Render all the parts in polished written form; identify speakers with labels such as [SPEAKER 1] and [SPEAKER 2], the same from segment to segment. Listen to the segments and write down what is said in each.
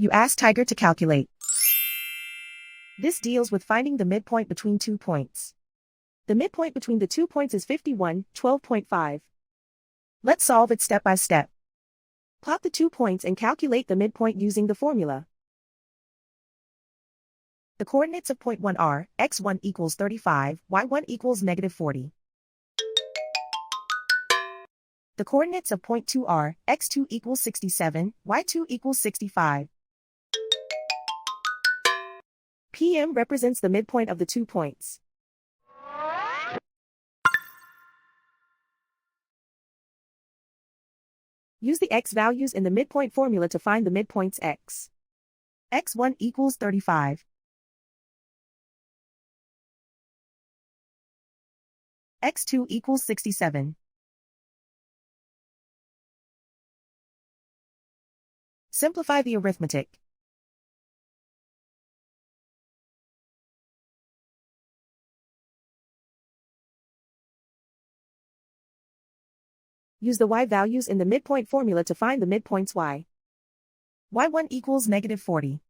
[SPEAKER 1] You ask Tiger to calculate. This deals with finding the midpoint between 2 points. The midpoint between the 2 points is 51, 12.5. Let's solve it step by step. Plot the 2 points and calculate the midpoint using the formula. The coordinates of point 1 are, x1 equals 35, y1 equals negative 40. The coordinates of point 2 are, x2 equals 67, y2 equals 65. PM represents the midpoint of the 2 points. Use the x values in the midpoint formula to find the midpoints x. x1 equals 35. x2 equals 67. Simplify the arithmetic. Use the y values in the midpoint formula to find the midpoints y. y1 equals negative 40.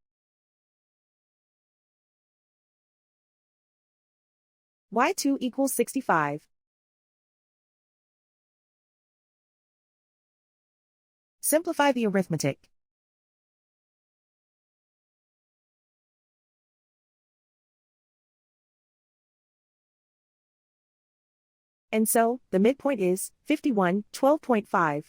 [SPEAKER 1] y2 equals 65. Simplify the arithmetic. And so, the midpoint is 51, 12.5.